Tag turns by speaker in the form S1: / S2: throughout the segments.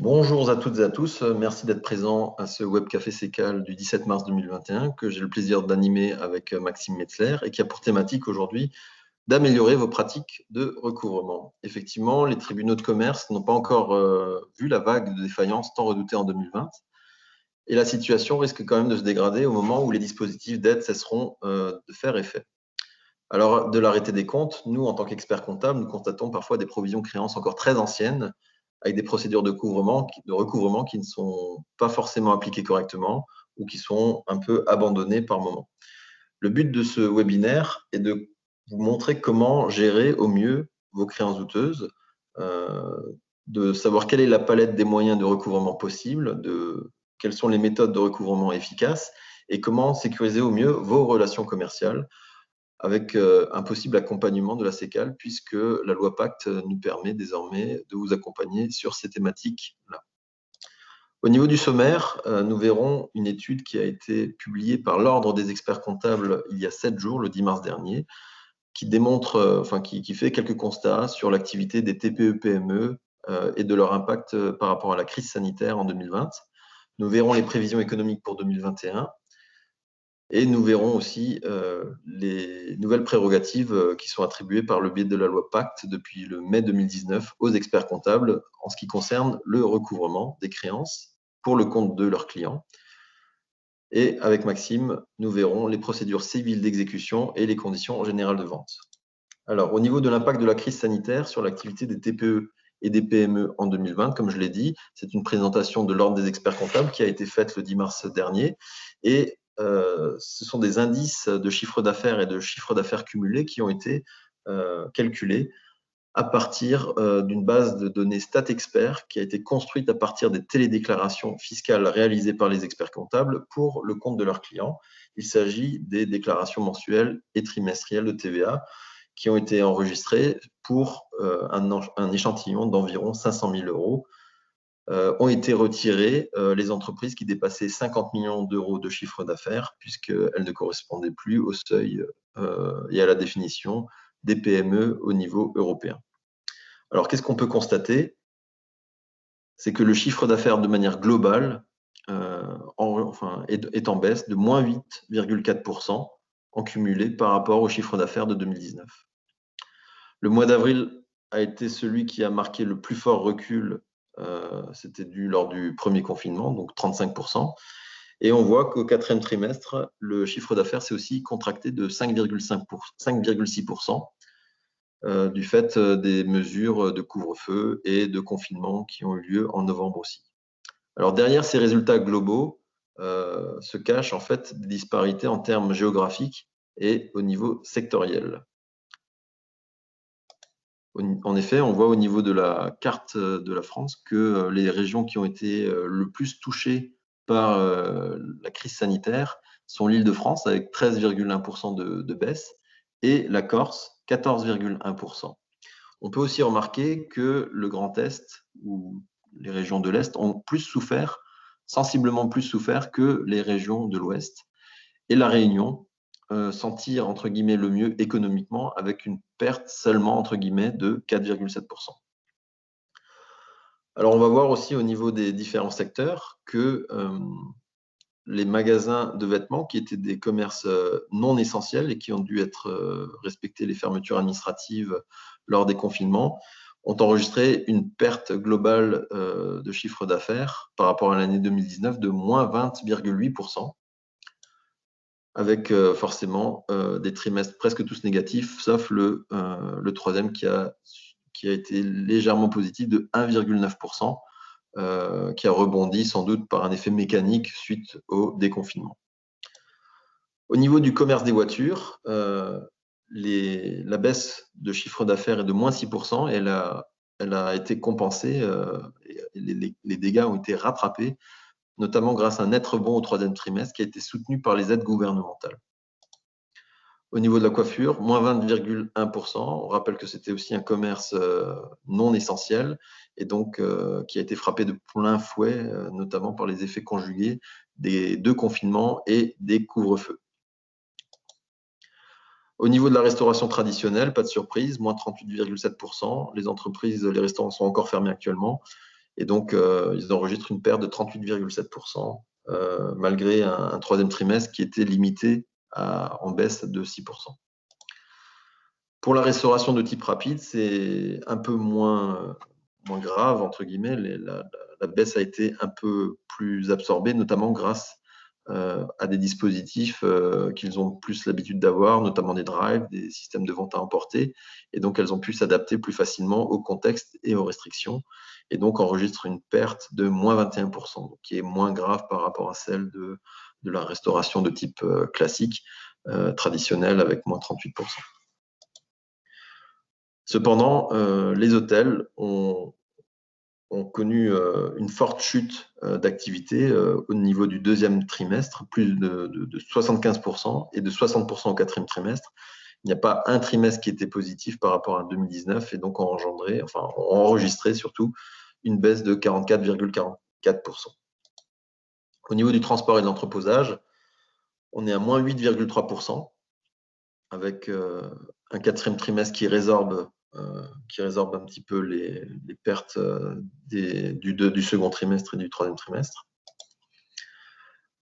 S1: Bonjour à toutes et à tous, merci d'être présents à ce Web Café Sécal du 17 mars 2021 que j'ai le plaisir d'animer avec Maxime Metzler et qui a pour thématique aujourd'hui d'améliorer vos pratiques de recouvrement. Effectivement, les tribunaux de commerce n'ont pas encore vu la vague de défaillance tant redoutée en 2020 et la situation risque quand même de se dégrader au moment où les dispositifs d'aide cesseront de faire effet. Alors, de l'arrêté des comptes, nous, en tant qu'experts comptables, nous constatons parfois des provisions créances encore très anciennes, avec des procédures de recouvrement qui ne sont pas forcément appliquées correctement ou qui sont un peu abandonnées par moment. Le but de ce webinaire est de vous montrer comment gérer au mieux vos créances douteuses, de savoir quelle est la palette des moyens de recouvrement possibles, quelles sont les méthodes de recouvrement efficaces et comment sécuriser au mieux vos relations commerciales avec un possible accompagnement de la CECAL, puisque la loi Pacte nous permet désormais de vous accompagner sur ces thématiques-là. Au niveau du sommaire, nous verrons une étude qui a été publiée par l'Ordre des experts comptables il y a 7 jours, le 10 mars dernier, qui démontre, qui fait quelques constats sur l'activité des TPE-PME et de leur impact par rapport à la crise sanitaire en 2020. Nous verrons les prévisions économiques pour 2021. Et nous verrons aussi les nouvelles prérogatives qui sont attribuées par le biais de la loi Pacte depuis le mai 2019 aux experts comptables en ce qui concerne le recouvrement des créances pour le compte de leurs clients. Et avec Maxime, nous verrons les procédures civiles d'exécution et les conditions générales de vente. Alors, au niveau de l'impact de la crise sanitaire sur l'activité des TPE et des PME en 2020, comme je l'ai dit, c'est une présentation de l'Ordre des experts comptables qui a été faite le 10 mars dernier. Et ce sont des indices de chiffre d'affaires et de chiffre d'affaires cumulé qui ont été calculés à partir d'une base de données StatExpert qui a été construite à partir des télédéclarations fiscales réalisées par les experts comptables pour le compte de leurs clients. Il s'agit des déclarations mensuelles et trimestrielles de TVA qui ont été enregistrées pour un échantillon d'environ 500 000 euros. Ont été retirées les entreprises qui dépassaient 50 millions d'euros de chiffre d'affaires, puisqu'elles ne correspondaient plus au seuil et à la définition des PME au niveau européen. Alors, qu'est-ce qu'on peut constater? C'est que le chiffre d'affaires de manière globale est en baisse de moins 8,4% en cumulé par rapport au chiffre d'affaires de 2019. Le mois d'avril a été celui qui a marqué le plus fort recul. C'était dû lors du premier confinement, donc 35%. Et on voit qu'au quatrième trimestre, le chiffre d'affaires s'est aussi contracté de 5,6% du fait des mesures de couvre-feu et de confinement qui ont eu lieu en novembre aussi. Alors derrière ces résultats globaux se cachent en fait des disparités en termes géographiques et au niveau sectoriel. En effet, on voit au niveau de la carte de la France que les régions qui ont été le plus touchées par la crise sanitaire sont l'Île-de-France avec 13,1% de baisse et la Corse, 14,1%. On peut aussi remarquer que le Grand Est ou les régions de l'Est ont plus souffert, sensiblement plus souffert que les régions de l'Ouest. Et la Réunion s'en tire entre guillemets le mieux économiquement avec une perte seulement entre guillemets de 4,7%. Alors on va voir aussi au niveau des différents secteurs que les magasins de vêtements qui étaient des commerces non essentiels et qui ont dû être respecter les fermetures administratives lors des confinements ont enregistré une perte globale de chiffre d'affaires par rapport à l'année 2019 de moins 20,8%. Avec forcément des trimestres presque tous négatifs, sauf le troisième qui a été légèrement positif de 1,9%, qui a rebondi sans doute par un effet mécanique suite au déconfinement. Au niveau du commerce des voitures, la baisse de chiffre d'affaires est de moins 6% et elle a été compensée, les dégâts ont été rattrapés notamment grâce à un net rebond au troisième trimestre qui a été soutenu par les aides gouvernementales. Au niveau de la coiffure, moins 20,1%. On rappelle que c'était aussi un commerce non essentiel et donc qui a été frappé de plein fouet, notamment par les effets conjugués des 2 confinements et des couvre-feux. Au niveau de la restauration traditionnelle, pas de surprise, moins 38,7%. Les entreprises, les restaurants sont encore fermés actuellement. Et donc, ils enregistrent une perte de 38,7%, malgré un troisième trimestre qui était limité en baisse de 6%. Pour la restauration de type rapide, c'est un peu moins grave, entre guillemets. La baisse a été un peu plus absorbée, notamment grâce à des dispositifs qu'ils ont plus l'habitude d'avoir, notamment des drives, des systèmes de vente à emporter. Et donc, elles ont pu s'adapter plus facilement au contexte et aux restrictions. Et donc, enregistrent une perte de moins 21%, donc qui est moins grave par rapport à celle de la restauration de type classique, traditionnelle, avec moins 38%. Cependant, les hôtels ont connu une forte chute d'activité au niveau du deuxième trimestre, plus de 75% et de 60% au quatrième trimestre. Il n'y a pas un trimestre qui était positif par rapport à 2019 et donc ont enregistré surtout une baisse de 44,44%. Au niveau du transport et de l'entreposage, on est à moins 8,3%, avec un quatrième trimestre qui résorbe un petit peu les pertes du second trimestre et du troisième trimestre.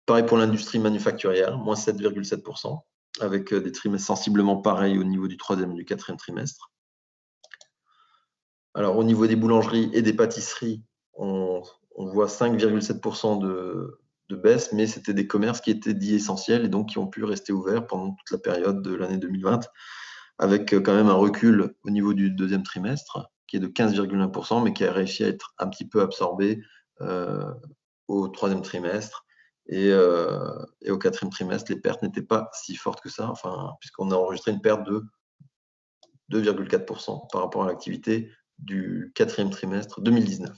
S1: Pareil pour l'industrie manufacturière, moins 7,7%, avec des trimestres sensiblement pareils au niveau du troisième et du quatrième trimestre. Alors, au niveau des boulangeries et des pâtisseries, on voit 5,7% de baisse, mais c'était des commerces qui étaient dits essentiels et donc qui ont pu rester ouverts pendant toute la période de l'année 2020, avec quand même un recul au niveau du deuxième trimestre, qui est de 15,1%, mais qui a réussi à être un petit peu absorbé au troisième trimestre. Et au quatrième trimestre, les pertes n'étaient pas si fortes que ça, puisqu'on a enregistré une perte de 2,4% par rapport à l'activité du quatrième trimestre 2019.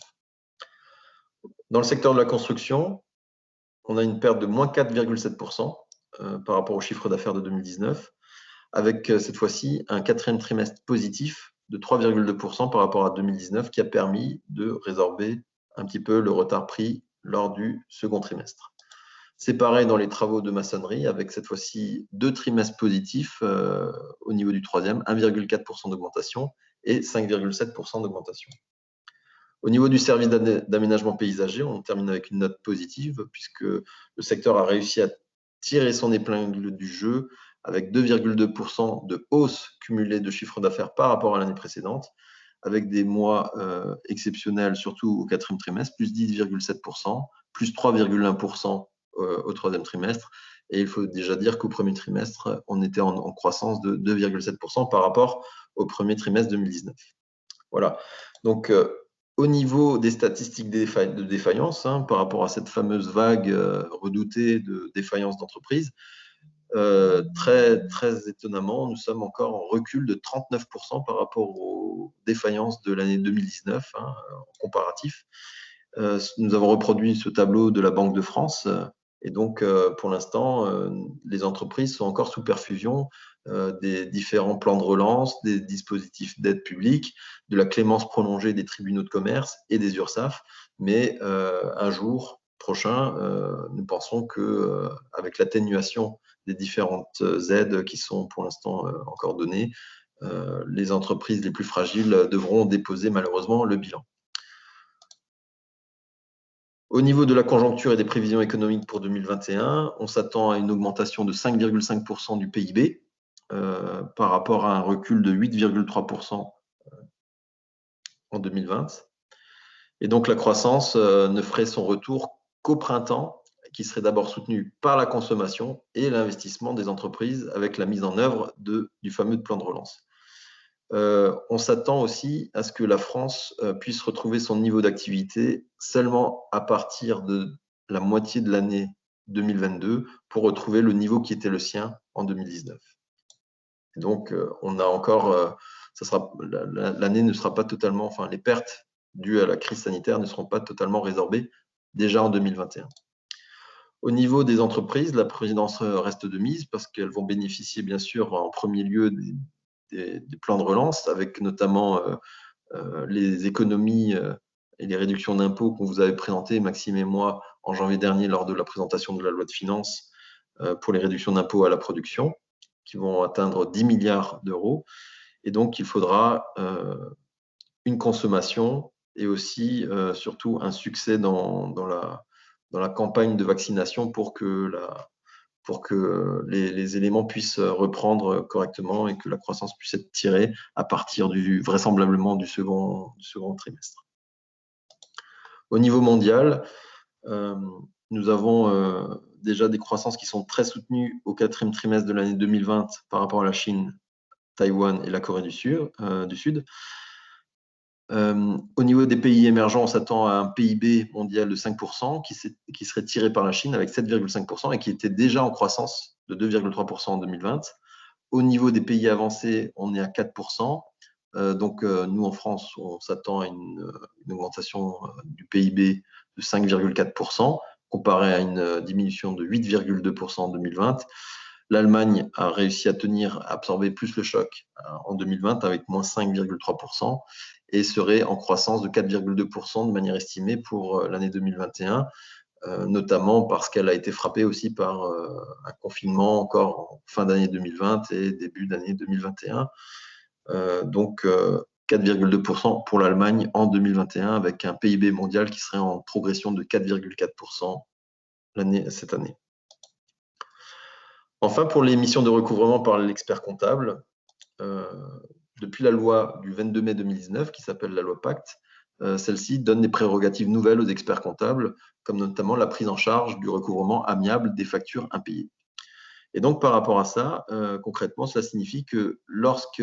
S1: Dans le secteur de la construction, on a une perte de moins 4,7% par rapport au chiffre d'affaires de 2019, avec cette fois-ci un quatrième trimestre positif de 3,2% par rapport à 2019, qui a permis de résorber un petit peu le retard pris lors du second trimestre. C'est pareil dans les travaux de maçonnerie, avec cette fois-ci 2 trimestres positifs au niveau du troisième, 1,4% d'augmentation et 5,7% d'augmentation. Au niveau du service d'aménagement paysager, on termine avec une note positive, puisque le secteur a réussi à tirer son épingle du jeu avec 2,2% de hausse cumulée de chiffre d'affaires par rapport à l'année précédente, avec des mois exceptionnels, surtout au quatrième trimestre, plus 10,7%, plus 3,1% au troisième trimestre. Et il faut déjà dire qu'au premier trimestre, on était en croissance de 2,7% par rapport au premier trimestre 2019. Voilà. Donc, au niveau des statistiques de défaillance, par rapport à cette fameuse vague redoutée de défaillance d'entreprise, très, très étonnamment, nous sommes encore en recul de 39% par rapport aux défaillances de l'année 2019, en comparatif. Nous avons reproduit ce tableau de la Banque de France, et donc pour l'instant, les entreprises sont encore sous perfusion des différents plans de relance, des dispositifs d'aide publique, de la clémence prolongée des tribunaux de commerce et des URSSAF, mais un jour prochain, nous pensons qu'avec l'atténuation des différentes aides qui sont pour l'instant encore données, les entreprises les plus fragiles devront déposer malheureusement le bilan. Au niveau de la conjoncture et des prévisions économiques pour 2021, on s'attend à une augmentation de 5,5% du PIB par rapport à un recul de 8,3% en 2020. Et donc la croissance ne ferait son retour qu'au printemps, qui serait d'abord soutenue par la consommation et l'investissement des entreprises avec la mise en œuvre du fameux plan de relance. On s'attend aussi à ce que la France puisse retrouver son niveau d'activité seulement à partir de la moitié de l'année 2022 pour retrouver le niveau qui était le sien en 2019. Et donc, on a encore, l'année ne sera pas totalement, les pertes dues à la crise sanitaire ne seront pas totalement résorbées déjà en 2021. Au niveau des entreprises, la présidence reste de mise parce qu'elles vont bénéficier bien sûr en premier lieu des plans de relance, avec notamment les économies et les réductions d'impôts qu'on vous avait présentées, Maxime et moi, en janvier dernier lors de la présentation de la loi de finances pour les réductions d'impôts à la production, qui vont atteindre 10 milliards d'euros. Et donc, il faudra une consommation et aussi surtout un succès dans la campagne de vaccination pour que les éléments puissent reprendre correctement et que la croissance puisse être tirée à partir vraisemblablement du second trimestre. Au niveau mondial, nous avons déjà des croissances qui sont très soutenues au 4e trimestre de l'année 2020 par rapport à la Chine, Taïwan et la Corée du Sud. Au niveau des pays émergents, on s'attend à un PIB mondial de 5% qui serait tiré par la Chine avec 7,5% et qui était déjà en croissance de 2,3% en 2020. Au niveau des pays avancés, on est à 4%. Donc, nous, en France, on s'attend à une augmentation du PIB de 5,4%, comparé à une diminution de 8,2% en 2020. L'Allemagne a réussi à absorber plus le choc en 2020 avec moins 5,3% et serait en croissance de 4,2% de manière estimée pour l'année 2021, notamment parce qu'elle a été frappée aussi par un confinement encore en fin d'année 2020 et début d'année 2021. Donc 4,2% pour l'Allemagne en 2021 avec un PIB mondial qui serait en progression de 4,4% cette année. Enfin, pour les missions de recouvrement par l'expert comptable, depuis la loi du 22 mai 2019, qui s'appelle la loi Pacte, celle-ci donne des prérogatives nouvelles aux experts comptables, comme notamment la prise en charge du recouvrement amiable des factures impayées. Et donc, par rapport à ça, concrètement, cela signifie que lorsque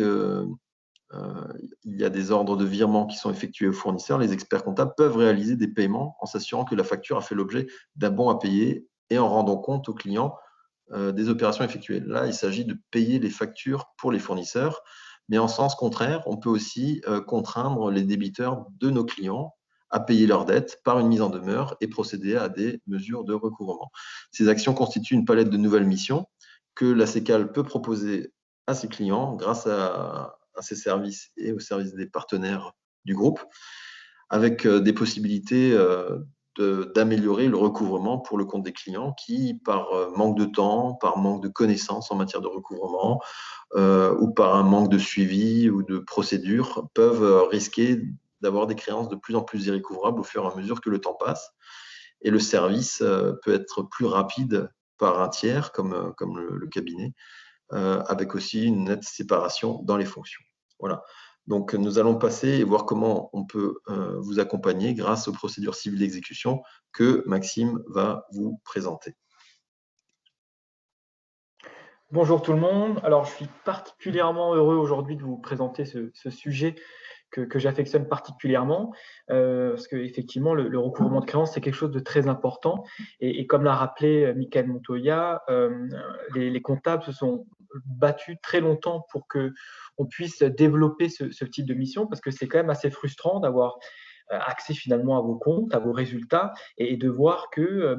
S1: il y a des ordres de virement qui sont effectués aux fournisseurs, les experts comptables peuvent réaliser des paiements en s'assurant que la facture a fait l'objet d'un bon à payer et en rendant compte aux clients des opérations effectuées. Là, il s'agit de payer les factures pour les fournisseurs, mais en sens contraire, on peut aussi contraindre les débiteurs de nos clients à payer leurs dettes par une mise en demeure et procéder à des mesures de recouvrement. Ces actions constituent une palette de nouvelles missions que la CECAL peut proposer à ses clients grâce à ses services et aux services des partenaires du groupe, avec des possibilités d'améliorer le recouvrement pour le compte des clients qui, par manque de temps, par manque de connaissances en matière de recouvrement ou par un manque de suivi ou de procédure, peuvent risquer d'avoir des créances de plus en plus irrécouvrables au fur et à mesure que le temps passe. Et le service peut être plus rapide par un tiers, comme le cabinet, avec aussi une nette séparation dans les fonctions. Voilà. Donc, nous allons passer et voir comment on peut vous accompagner grâce aux procédures civiles d'exécution que Maxime va vous présenter.
S2: Bonjour tout le monde. Alors, je suis particulièrement heureux aujourd'hui de vous présenter ce sujet que j'affectionne particulièrement, parce qu'effectivement, le recouvrement de créances, c'est quelque chose de très important. Et comme l'a rappelé Michael Montoya, les comptables se sont battus très longtemps pour qu'on puisse développer ce type de mission, parce que c'est quand même assez frustrant d'avoir accès finalement à vos comptes, à vos résultats, et de voir que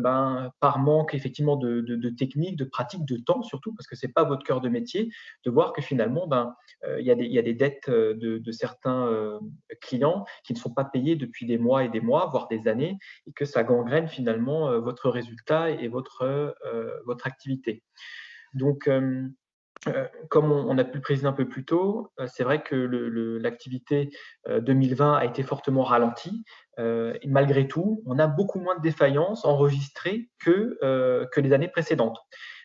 S2: par manque effectivement de techniques, de pratiques, de temps surtout, parce que c'est pas votre cœur de métier, de voir que finalement il y a des dettes de certains clients qui ne sont pas payés depuis des mois et des mois, voire des années, et que ça gangrène finalement votre résultat et votre activité. Donc, comme on a pu le préciser un peu plus tôt, c'est vrai que l'activité 2020 a été fortement ralentie. Et malgré tout, on a beaucoup moins de défaillances enregistrées que les années précédentes.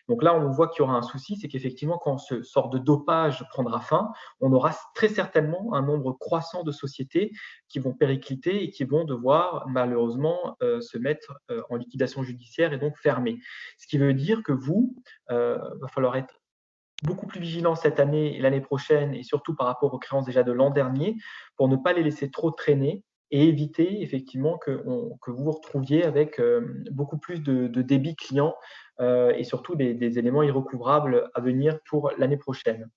S2: Donc là, on voit qu'il y aura un souci, c'est qu'effectivement, quand ce sort de dopage prendra fin, on aura très certainement un nombre croissant de sociétés qui vont péricliter et qui vont devoir malheureusement se mettre en liquidation judiciaire et donc fermer. Ce qui veut dire que va falloir être beaucoup plus vigilant cette année et l'année prochaine, et surtout par rapport aux créances déjà de l'an dernier, pour ne pas les laisser trop traîner et éviter effectivement que vous vous retrouviez avec beaucoup plus de débit client et surtout des éléments irrecouvrables à venir pour l'année prochaine.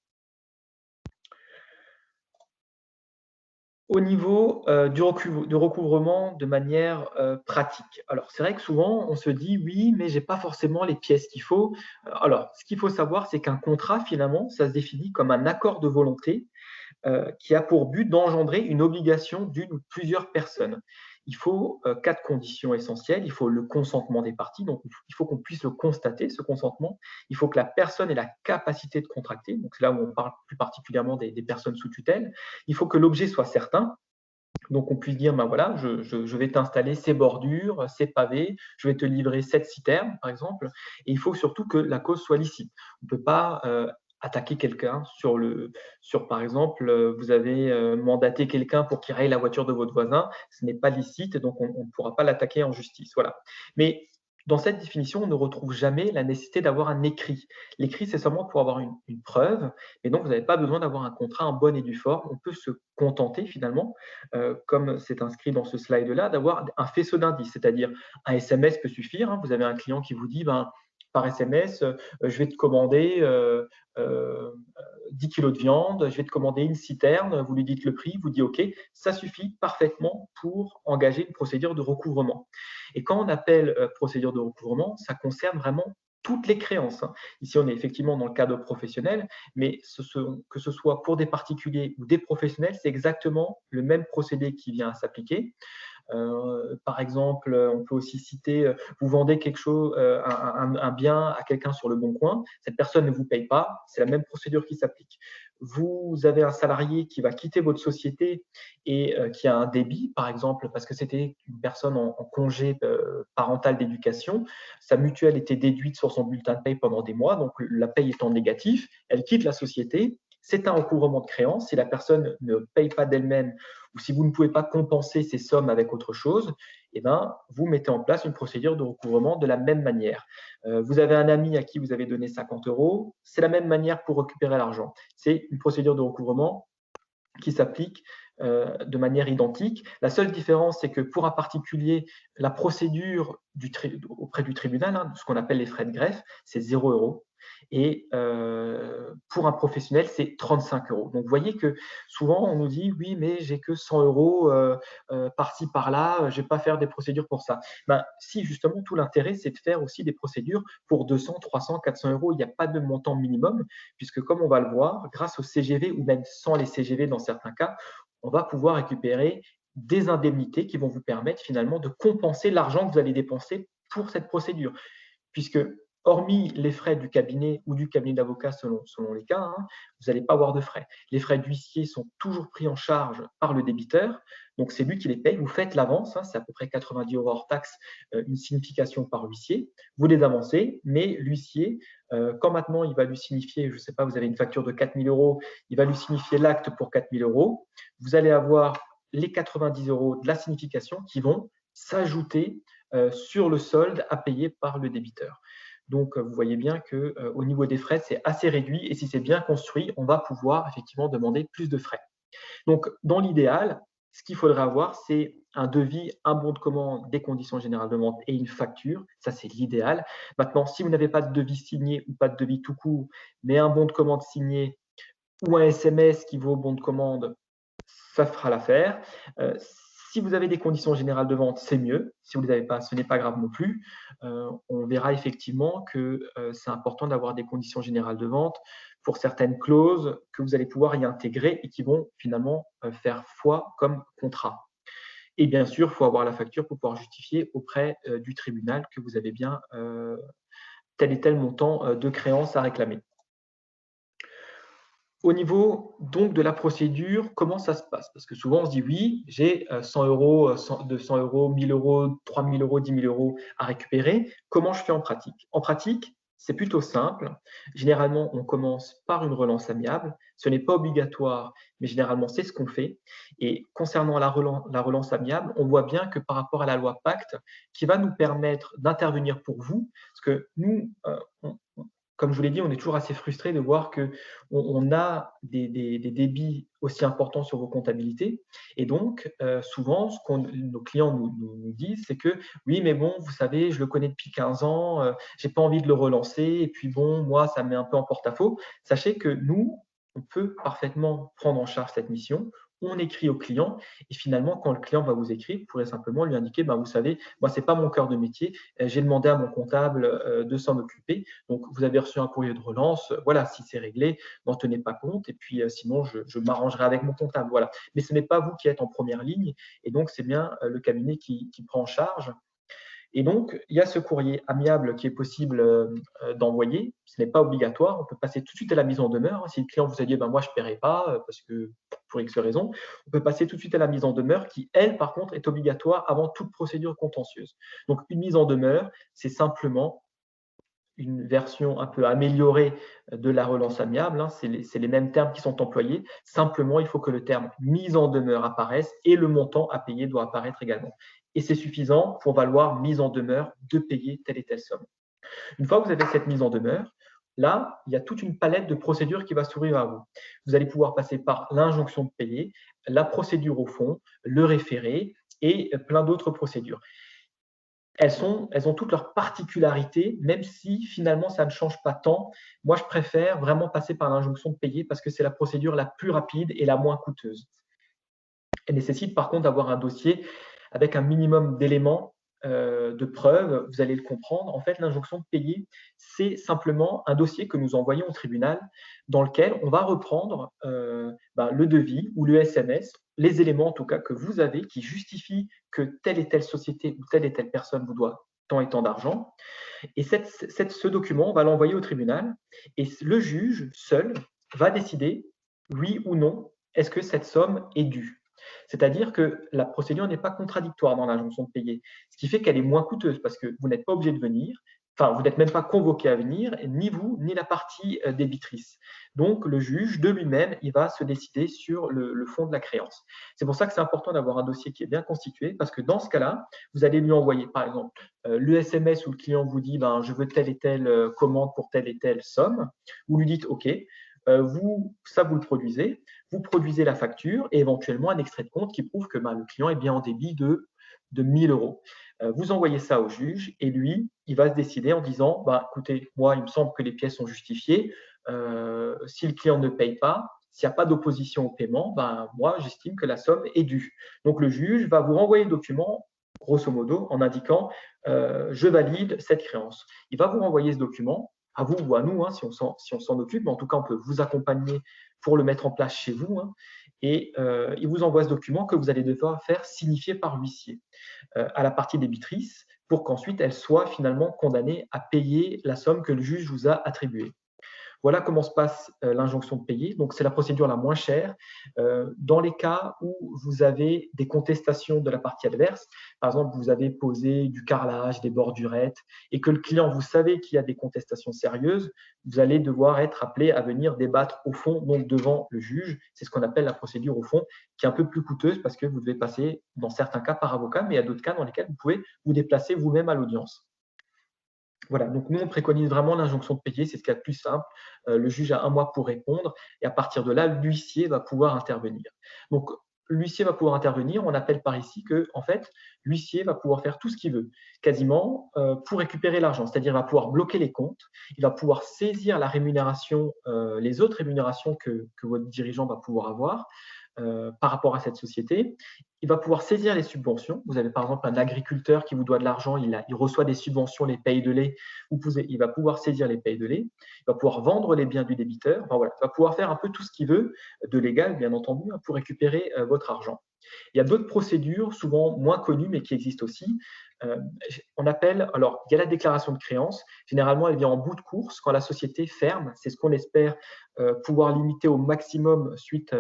S2: Au niveau du recouvrement de manière pratique. Alors, c'est vrai que souvent, on se dit oui, mais j'ai pas forcément les pièces qu'il faut. Alors, ce qu'il faut savoir, c'est qu'un contrat, finalement, ça se définit comme un accord de volonté qui a pour but d'engendrer une obligation d'une ou plusieurs personnes. Il faut 4 conditions essentielles. Il faut le consentement des parties, donc il faut qu'on puisse le constater, ce consentement. Il faut que la personne ait la capacité de contracter, donc c'est là où on parle plus particulièrement des personnes sous tutelle. Il faut que l'objet soit certain. Donc, on puisse dire, ben voilà, je vais t'installer ces bordures, ces pavés, je vais te livrer cette citerne, par exemple. Et il faut surtout que la cause soit licite. On ne peut pas attaquer quelqu'un par exemple, vous avez mandaté quelqu'un pour qu'il raye la voiture de votre voisin. Ce n'est pas licite, donc on ne pourra pas l'attaquer en justice. Voilà. Mais dans cette définition, on ne retrouve jamais la nécessité d'avoir un écrit. L'écrit, c'est seulement pour avoir une preuve, et donc vous n'avez pas besoin d'avoir un contrat en bonne et due forme. On peut se contenter finalement, comme c'est inscrit dans ce slide-là, d'avoir un faisceau d'indices, c'est-à-dire un SMS peut suffire. Hein. Vous avez un client qui vous dit, ben, par SMS, je vais te commander 10 kilos de viande, je vais te commander une citerne, vous lui dites le prix, vous dites OK, ça suffit parfaitement pour engager une procédure de recouvrement. Et quand on appelle procédure de recouvrement, ça concerne vraiment toutes les créances. Hein. Ici, on est effectivement dans le cadre professionnel, mais que ce soit pour des particuliers ou des professionnels, c'est exactement le même procédé qui vient à s'appliquer. Par exemple, on peut aussi citer, vous vendez quelque chose, un bien à quelqu'un sur le bon coin, cette personne ne vous paye pas, c'est la même procédure qui s'applique. Vous avez un salarié qui va quitter votre société et qui a un débit, par exemple, parce que c'était une personne en congé parental d'éducation, sa mutuelle était déduite sur son bulletin de paye pendant des mois, donc la paye étant négative, elle quitte la société, c'est un recouvrement de créance. Si la personne ne paye pas d'elle-même ou si vous ne pouvez pas compenser ces sommes avec autre chose, eh ben, vous mettez en place une procédure de recouvrement de la même manière. Vous avez un ami à qui vous avez donné 50 €, c'est la même manière pour récupérer l'argent. C'est une procédure de recouvrement qui s'applique de manière identique. La seule différence, c'est que pour un particulier, la procédure auprès du tribunal, hein, ce qu'on appelle les frais de greffe, c'est 0 €. Et pour un professionnel, c'est 35 €. Donc, vous voyez que souvent, on nous dit, oui, mais j'ai que 100 € par-ci, par-là, je ne vais pas faire des procédures pour ça. Ben, si, justement, tout l'intérêt, c'est de faire aussi des procédures pour 200, 300, 400 €. Il n'y a pas de montant minimum, puisque comme on va le voir, grâce au CGV ou même sans les CGV dans certains cas, on va pouvoir récupérer des indemnités qui vont vous permettre finalement de compenser l'argent que vous allez dépenser pour cette procédure. Puisque, hormis les frais du cabinet ou du cabinet d'avocat selon les cas, hein, vous n'allez pas avoir de frais. Les frais d'huissier sont toujours pris en charge par le débiteur, donc c'est lui qui les paye. Vous faites l'avance, hein, c'est à peu près 90 € hors taxe, une signification par huissier. Vous les avancez, mais l'huissier, quand maintenant il va lui signifier, je ne sais pas, vous avez une facture de 4 000 €, il va lui signifier l'acte pour 4 000 €. Vous allez avoir les 90 € de la signification qui vont s'ajouter sur le solde à payer par le débiteur. Donc, vous voyez bien qu'au niveau des frais, c'est assez réduit et si c'est bien construit, on va pouvoir effectivement demander plus de frais. Donc, dans l'idéal, ce qu'il faudrait avoir, c'est un devis, un bon de commande, des conditions générales de vente et une facture. Ça, c'est l'idéal. Maintenant, si vous n'avez pas de devis signé ou pas de devis tout court, mais un bon de commande signé ou un SMS qui vaut bon de commande, ça fera l'affaire. Si vous avez des conditions générales de vente, c'est mieux. Si vous ne les avez pas, ce n'est pas grave non plus. On verra effectivement que c'est important d'avoir des conditions générales de vente pour certaines clauses que vous allez pouvoir y intégrer et qui vont finalement faire foi comme contrat. Et bien sûr, il faut avoir la facture pour pouvoir justifier auprès du tribunal que vous avez bien tel et tel montant de créance à réclamer. Au niveau donc de la procédure, comment ça se passe? Parce que souvent on se dit: «Oui, j'ai 100 €, 200 €, 1 000 €, 3 000 €, 10 000 € à récupérer. Comment je fais en pratique?» En pratique, c'est plutôt simple. Généralement, on commence par une relance amiable. Ce n'est pas obligatoire, mais généralement, c'est ce qu'on fait. Et concernant la relance amiable, on voit bien que par rapport à la loi Pacte, qui va nous permettre d'intervenir pour vous, parce que nous, comme je vous l'ai dit, on est toujours assez frustré de voir qu'on a des débits aussi importants sur vos comptabilités. Et donc, souvent, ce que nos clients nous disent, c'est que oui, mais bon, vous savez, je le connais depuis 15 ans, je n'ai pas envie de le relancer, et puis bon, moi, ça me met un peu en porte-à-faux. Sachez que nous, on peut parfaitement prendre en charge cette mission. On écrit au client et finalement, quand le client va vous écrire, vous pourrez simplement lui indiquer, ben, vous savez, moi, ce n'est pas mon cœur de métier, j'ai demandé à mon comptable de s'en occuper. Donc, vous avez reçu un courrier de relance. Voilà, si c'est réglé, n'en tenez pas compte. Et puis, sinon, je m'arrangerai avec mon comptable. Voilà. Mais ce n'est pas vous qui êtes en première ligne. Et donc, c'est bien le cabinet qui prend en charge. Et donc, il y a ce courrier amiable qui est possible d'envoyer. Ce n'est pas obligatoire. On peut passer tout de suite à la mise en demeure. Si le client vous a dit moi, je ne paierai pas parce que pour X raison, on peut passer tout de suite à la mise en demeure qui, elle, par contre, est obligatoire avant toute procédure contentieuse. Donc, une mise en demeure, c'est simplement une version un peu améliorée de la relance amiable. C'est les mêmes termes qui sont employés. Simplement, il faut que le terme mise en demeure apparaisse et le montant à payer doit apparaître également. Et c'est suffisant pour valoir mise en demeure de payer telle et telle somme. Une fois que vous avez cette mise en demeure, là, il y a toute une palette de procédures qui va s'ouvrir à vous. Vous allez pouvoir passer par l'injonction de payer, la procédure au fond, le référé et plein d'autres procédures. Elles ont toutes leurs particularités, même si finalement ça ne change pas tant. Moi, je préfère vraiment passer par l'injonction de payer parce que c'est la procédure la plus rapide et la moins coûteuse. Elle nécessite par contre d'avoir un dossier avec un minimum d'éléments de preuves. Vous allez le comprendre. En fait, l'injonction de payer, c'est simplement un dossier que nous envoyons au tribunal dans lequel on va reprendre le devis ou le SMS, les éléments en tout cas que vous avez qui justifient que telle et telle société ou telle et telle personne vous doit tant et tant d'argent. Et ce document, on va l'envoyer au tribunal et le juge seul va décider, oui ou non, est-ce que cette somme est due. C'est-à-dire que la procédure n'est pas contradictoire dans l'injonction de payer, ce qui fait qu'elle est moins coûteuse parce que vous n'êtes pas obligé de venir, enfin, vous n'êtes même pas convoqué à venir, ni vous, ni la partie débitrice. Donc, le juge, de lui-même, il va se décider sur le fond de la créance. C'est pour ça que c'est important d'avoir un dossier qui est bien constitué parce que dans ce cas-là, vous allez lui envoyer, par exemple, le SMS où le client vous dit je veux telle et telle commande pour telle et telle somme. Vous lui dites OK. Vous le produisez, vous produisez la facture et éventuellement un extrait de compte qui prouve que le client est bien en débit de 1000 euros. Vous envoyez ça au juge et lui, il va se décider en disant écoutez, moi, il me semble que les pièces sont justifiées. Si le client ne paye pas, s'il n'y a pas d'opposition au paiement, moi, j'estime que la somme est due. Donc, le juge va vous renvoyer le document, grosso modo, en indiquant je valide cette créance. Il va vous renvoyer ce document à vous ou à nous, si on s'en occupe, mais en tout cas, on peut vous accompagner pour le mettre en place chez vous. Et il vous envoie ce document que vous allez devoir faire signifier par l'huissier à la partie débitrice pour qu'ensuite elle soit finalement condamnée à payer la somme que le juge vous a attribuée. Voilà comment se passe l'injonction de payer. Donc, c'est la procédure la moins chère. Dans les cas où vous avez des contestations de la partie adverse, par exemple, vous avez posé du carrelage, des bordurettes, et que le client, vous savez qu'il y a des contestations sérieuses, vous allez devoir être appelé à venir débattre au fond, donc devant le juge. C'est ce qu'on appelle la procédure au fond, qui est un peu plus coûteuse parce que vous devez passer, dans certains cas, par avocat, mais il y a d'autres cas dans lesquels vous pouvez vous déplacer vous-même à l'audience. Voilà, donc nous, on préconise vraiment l'injonction de payer, c'est ce qu'il y a de plus simple. Le juge a 1 mois pour répondre et à partir de là, l'huissier va pouvoir intervenir. Donc, l'huissier va pouvoir intervenir, on appelle par ici que, en fait, l'huissier va pouvoir faire tout ce qu'il veut, quasiment, pour récupérer l'argent. C'est-à-dire, il va pouvoir bloquer les comptes, il va pouvoir saisir la rémunération, les autres rémunérations que votre dirigeant va pouvoir avoir, par rapport à cette société. Il va pouvoir saisir les subventions. Vous avez par exemple un agriculteur qui vous doit de l'argent, il reçoit des subventions, les payes de lait. Il va pouvoir saisir les payes de lait. Il va pouvoir vendre les biens du débiteur. Il va pouvoir faire un peu tout ce qu'il veut, de légal bien entendu, pour récupérer votre argent. Il y a d'autres procédures, souvent moins connues, mais qui existent aussi. On appelle, alors il y a la déclaration de créance. Généralement, elle vient en bout de course quand la société ferme. C'est ce qu'on espère pouvoir limiter au maximum suite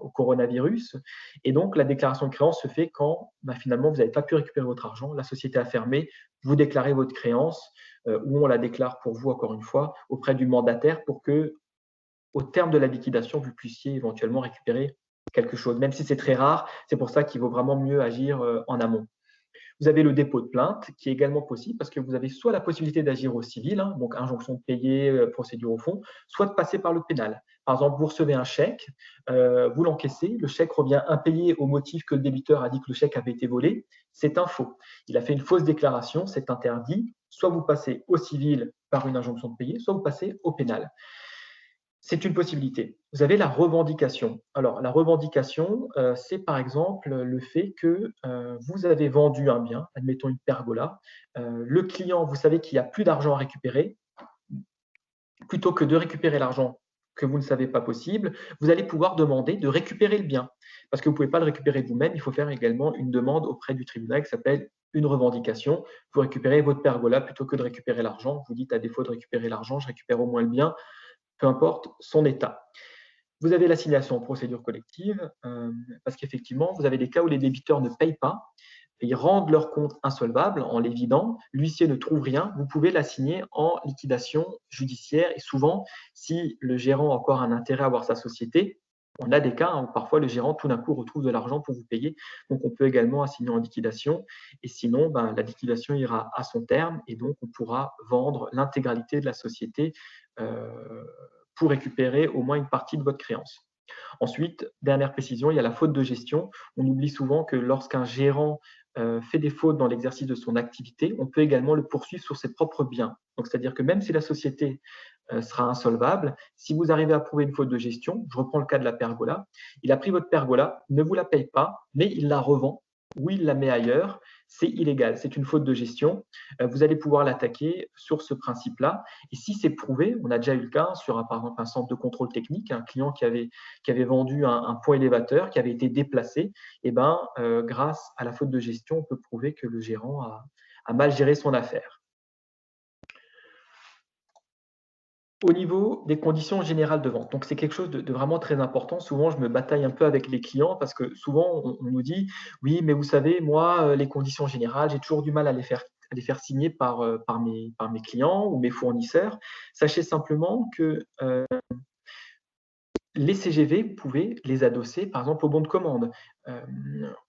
S2: au coronavirus. Et donc, la déclaration de créance se fait quand finalement vous n'avez pas pu récupérer votre argent, la société a fermé, vous déclarez votre créance ou on la déclare pour vous, encore une fois, auprès du mandataire pour que, au terme de la liquidation, vous puissiez éventuellement récupérer quelque chose, même si c'est très rare. C'est pour ça qu'il vaut vraiment mieux agir en amont. Vous avez le dépôt de plainte qui est également possible parce que vous avez soit la possibilité d'agir au civil, donc injonction de payer, procédure au fond, soit de passer par le pénal. Par exemple, vous recevez un chèque, vous l'encaissez, le chèque revient impayé au motif que le débiteur a dit que le chèque avait été volé. C'est un faux. Il a fait une fausse déclaration, c'est interdit. Soit vous passez au civil par une injonction de payer, soit vous passez au pénal. C'est une possibilité. Vous avez la revendication. Alors, la revendication, c'est par exemple le fait que vous avez vendu un bien, admettons une pergola. Le client, vous savez qu'il n'y a plus d'argent à récupérer. Plutôt que de récupérer l'argent que vous ne savez pas possible, vous allez pouvoir demander de récupérer le bien. Parce que vous ne pouvez pas le récupérer vous-même, il faut faire également une demande auprès du tribunal qui s'appelle une revendication, vous récupérez votre pergola plutôt que de récupérer l'argent. Vous dites à défaut de récupérer l'argent, je récupère au moins le bien, peu importe son état. Vous avez l'assignation en procédure collective, parce qu'effectivement, vous avez des cas où les débiteurs ne payent pas, et ils rendent leur compte insolvable en les vidant, l'huissier ne trouve rien, vous pouvez l'assigner en liquidation judiciaire. Et souvent, si le gérant a encore un intérêt à avoir sa société, on a des cas où parfois le gérant tout d'un coup retrouve de l'argent pour vous payer, donc on peut également assigner en liquidation. Et sinon, la liquidation ira à son terme et donc on pourra vendre l'intégralité de la société pour récupérer au moins une partie de votre créance. Ensuite, dernière précision, il y a la faute de gestion. On oublie souvent que lorsqu'un gérant fait des fautes dans l'exercice de son activité, on peut également le poursuivre sur ses propres biens. Donc, c'est-à-dire que même si la société sera insolvable, si vous arrivez à prouver une faute de gestion, je reprends le cas de la pergola, il a pris votre pergola, ne vous la paye pas, mais il la revend ou il la met ailleurs, c'est illégal, c'est une faute de gestion. Vous allez pouvoir l'attaquer sur ce principe-là. Et si c'est prouvé, on a déjà eu le cas sur par exemple un centre de contrôle technique, un client qui avait vendu un pont élévateur qui avait été déplacé, et grâce à la faute de gestion, on peut prouver que le gérant a mal géré son affaire. Au niveau des conditions générales de vente, donc c'est quelque chose de vraiment très important. Souvent, je me bataille un peu avec les clients parce que souvent, on nous dit: «Oui, mais vous savez, moi, les conditions générales, j'ai toujours du mal à les faire signer par mes clients ou mes fournisseurs». Sachez simplement que, les CGV, vous pouvez les adosser, par exemple, au bon de commande.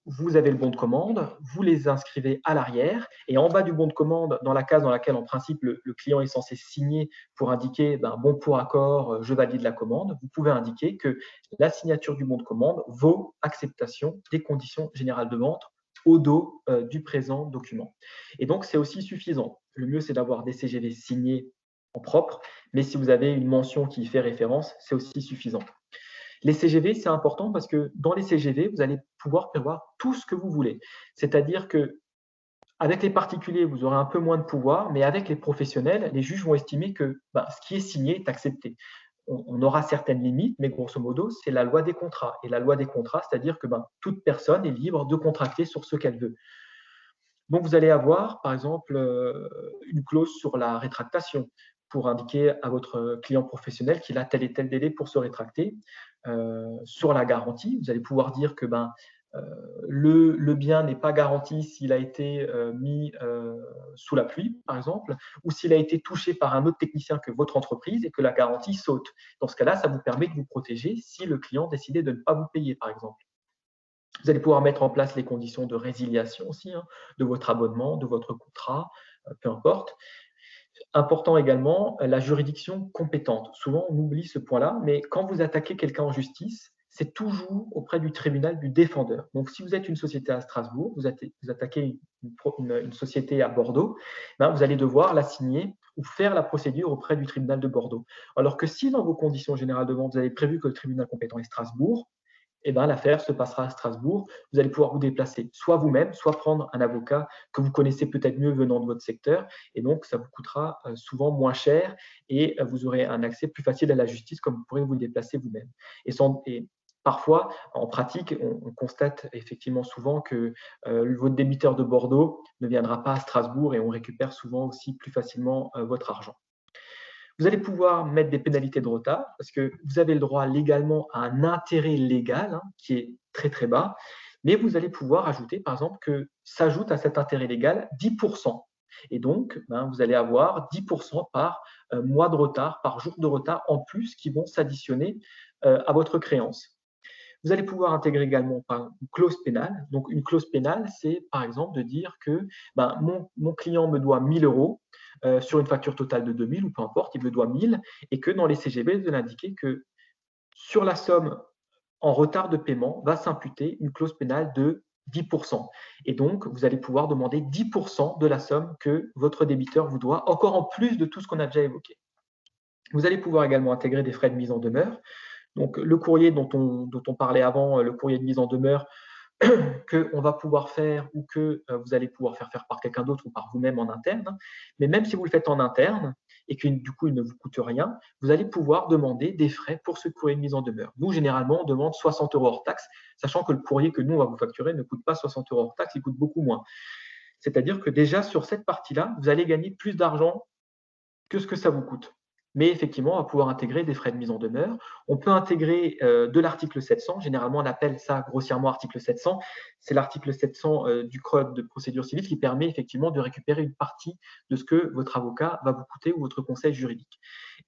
S2: Vous avez le bon de commande, vous les inscrivez à l'arrière et en bas du bon de commande, dans la case dans laquelle, en principe, le client est censé signer pour indiquer bon pour accord, je valide la commande, vous pouvez indiquer que la signature du bon de commande vaut acceptation des conditions générales de vente au dos du présent document. Et donc, c'est aussi suffisant. Le mieux, c'est d'avoir des CGV signés en propre, mais si vous avez une mention qui y fait référence, c'est aussi suffisant. Les CGV, c'est important parce que dans les CGV, vous allez pouvoir prévoir tout ce que vous voulez. C'est-à-dire que avec les particuliers, vous aurez un peu moins de pouvoir, mais avec les professionnels, les juges vont estimer que ce qui est signé est accepté. On aura certaines limites, mais grosso modo, c'est la loi des contrats. Et la loi des contrats, c'est-à-dire que toute personne est libre de contracter sur ce qu'elle veut. Donc, vous allez avoir, par exemple, une clause sur la rétractation pour indiquer à votre client professionnel qu'il a tel et tel délai pour se rétracter. Sur la garantie, vous allez pouvoir dire que le bien n'est pas garanti s'il a été mis sous la pluie, par exemple, ou s'il a été touché par un autre technicien que votre entreprise et que la garantie saute. Dans ce cas-là, ça vous permet de vous protéger si le client décidait de ne pas vous payer, par exemple. Vous allez pouvoir mettre en place les conditions de résiliation aussi, de votre abonnement, de votre contrat, peu importe. Important également, la juridiction compétente. Souvent, on oublie ce point-là, mais quand vous attaquez quelqu'un en justice, c'est toujours auprès du tribunal du défendeur. Donc, si vous êtes une société à Strasbourg, vous attaquez une société à Bordeaux, vous allez devoir la signer ou faire la procédure auprès du tribunal de Bordeaux. Alors que si dans vos conditions générales de vente, vous avez prévu que le tribunal compétent est Strasbourg, l'affaire se passera à Strasbourg. Vous allez pouvoir vous déplacer soit vous-même, soit prendre un avocat que vous connaissez peut-être mieux venant de votre secteur. Et donc, ça vous coûtera souvent moins cher et vous aurez un accès plus facile à la justice comme vous pourrez vous déplacer vous-même. Et parfois, en pratique, on constate effectivement souvent que votre débiteur de Bordeaux ne viendra pas à Strasbourg et on récupère souvent aussi plus facilement votre argent. Vous allez pouvoir mettre des pénalités de retard parce que vous avez le droit légalement à un intérêt légal qui est très très bas, mais vous allez pouvoir ajouter par exemple que s'ajoute à cet intérêt légal 10%. Et donc, vous allez avoir 10% par mois de retard, par jour de retard en plus qui vont s'additionner à votre créance. Vous allez pouvoir intégrer également une clause pénale. Donc, une clause pénale, c'est par exemple de dire que mon client me doit 1 000 euros sur une facture totale de 2 000 ou peu importe, il me doit 1 000 et que dans les CGB, vous allez indiquer que sur la somme en retard de paiement va s'imputer une clause pénale de 10%. Et donc, vous allez pouvoir demander 10% de la somme que votre débiteur vous doit, encore en plus de tout ce qu'on a déjà évoqué. Vous allez pouvoir également intégrer des frais de mise en demeure. Donc, le courrier dont on parlait avant, le courrier de mise en demeure, qu'on va pouvoir faire ou que vous allez pouvoir faire par quelqu'un d'autre ou par vous-même en interne. Mais même si vous le faites en interne et que du coup, il ne vous coûte rien, vous allez pouvoir demander des frais pour ce courrier de mise en demeure. Nous, généralement, on demande 60 € hors taxe, sachant que le courrier que nous, on va vous facturer ne coûte pas 60 € hors taxe, il coûte beaucoup moins. C'est-à-dire que déjà sur cette partie-là, vous allez gagner plus d'argent que ce que ça vous coûte. Mais effectivement, on va pouvoir intégrer des frais de mise en demeure. On peut intégrer de l'article 700. Généralement, on appelle ça grossièrement article 700. C'est l'article 700 du Code de procédure civile qui permet effectivement de récupérer une partie de ce que votre avocat va vous coûter ou votre conseil juridique.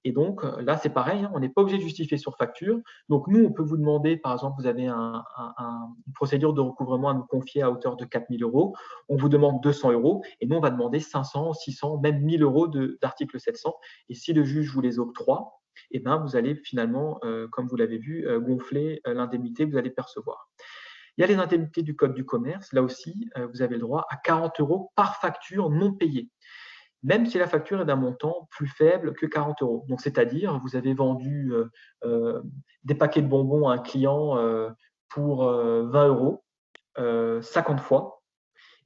S2: Et donc là, c'est pareil, hein, on n'est pas obligé de justifier sur facture. Donc nous, on peut vous demander, par exemple, vous avez une procédure de recouvrement à nous confier à hauteur de 4 000 euros. On vous demande 200 euros et nous, on va demander 500, 600, même 1 000 euros d'article 700. Et si le juge vous les octroie, eh ben, vous allez finalement, comme vous l'avez vu, gonfler l'indemnité que vous allez percevoir. Il y a les indemnités du Code du commerce. Là aussi, vous avez le droit à 40 euros par facture non payée, même si la facture est d'un montant plus faible que 40 euros. Donc, c'est-à-dire, vous avez vendu des paquets de bonbons à un client pour 20 euros 50 fois.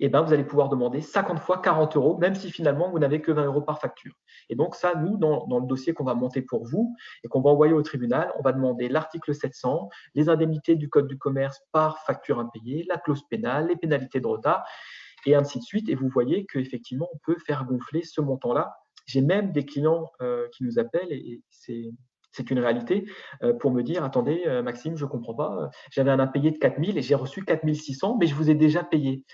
S2: Et ben, vous allez pouvoir demander 50 fois 40 euros, même si finalement vous n'avez que 20 euros par facture. Et donc ça, nous, dans le dossier qu'on va monter pour vous et qu'on va envoyer au tribunal, on va demander l'article 700, les indemnités du Code du commerce par facture impayée, la clause pénale, les pénalités de retard, et ainsi de suite. Et vous voyez qu'effectivement, on peut faire gonfler ce montant-là. J'ai même des clients qui nous appellent, et c'est une réalité, pour me dire, attendez, Maxime, je ne comprends pas, j'avais un impayé de 4 000 et j'ai reçu 4 600, mais je vous ai déjà payé.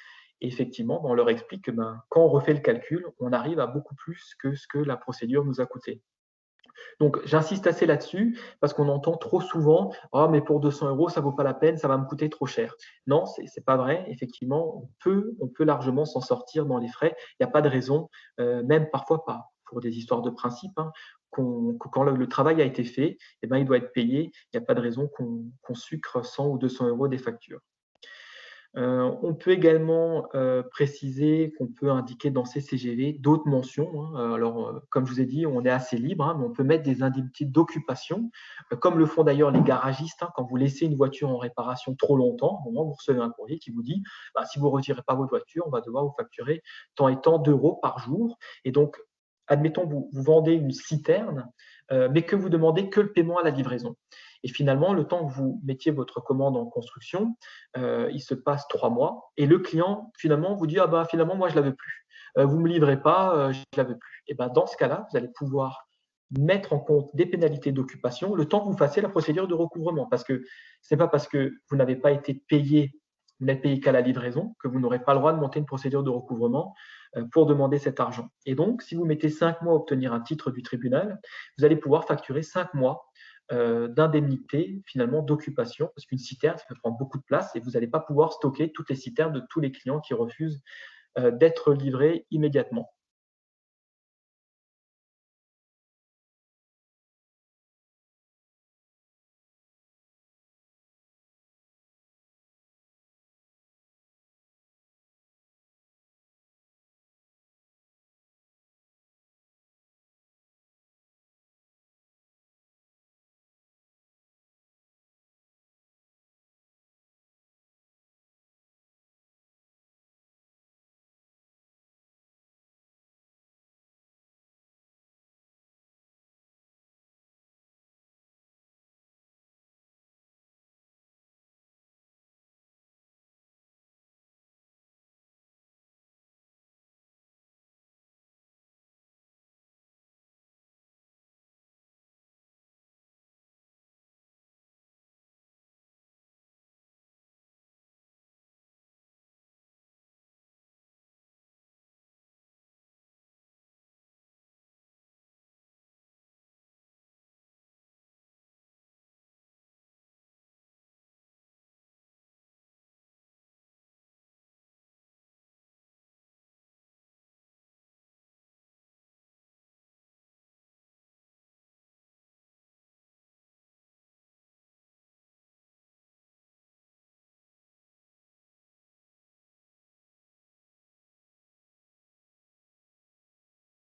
S2: Et effectivement, on leur explique que quand on refait le calcul, on arrive à beaucoup plus que ce que la procédure nous a coûté. Donc, j'insiste assez là-dessus parce qu'on entend trop souvent « Ah, mais pour 200 euros, ça ne vaut pas la peine, ça va me coûter trop cher. » Non, ce n'est pas vrai. Effectivement, on peut largement s'en sortir dans les frais. Il n'y a pas de raison, même parfois pas, pour des histoires de principe, hein, quand le travail a été fait, eh ben, il doit être payé. Il n'y a pas de raison qu'on sucre 100 ou 200 euros des factures. On peut également préciser qu'on peut indiquer dans ces CGV d'autres mentions, hein. Alors, comme je vous ai dit, on est assez libre, hein, mais on peut mettre des indemnités d'occupation, comme le font d'ailleurs les garagistes, hein, quand vous laissez une voiture en réparation trop longtemps. Au moment où vous recevez un courrier qui vous dit si vous ne retirez pas votre voiture, on va devoir vous facturer tant et tant d'euros par jour. Et donc, admettons, vous vendez une citerne, mais que vous demandez que le paiement à la livraison. Et finalement, le temps que vous mettiez votre commande en construction, il se passe 3 mois et le client, finalement, vous dit finalement, moi, je ne la veux plus. Vous ne me livrez pas, je ne la veux plus. Et dans ce cas-là, vous allez pouvoir mettre en compte des pénalités d'occupation le temps que vous fassiez la procédure de recouvrement. Parce que ce n'est pas parce que vous n'avez pas été payé, vous n'êtes payé qu'à la livraison, que vous n'aurez pas le droit de monter une procédure de recouvrement pour demander cet argent. Et donc, si vous mettez 5 mois à obtenir un titre du tribunal, vous allez pouvoir facturer 5 mois d'indemnité finalement d'occupation, parce qu'une citerne, ça peut prendre beaucoup de place et vous n'allez pas pouvoir stocker toutes les citernes de tous les clients qui refusent d'être livrés immédiatement.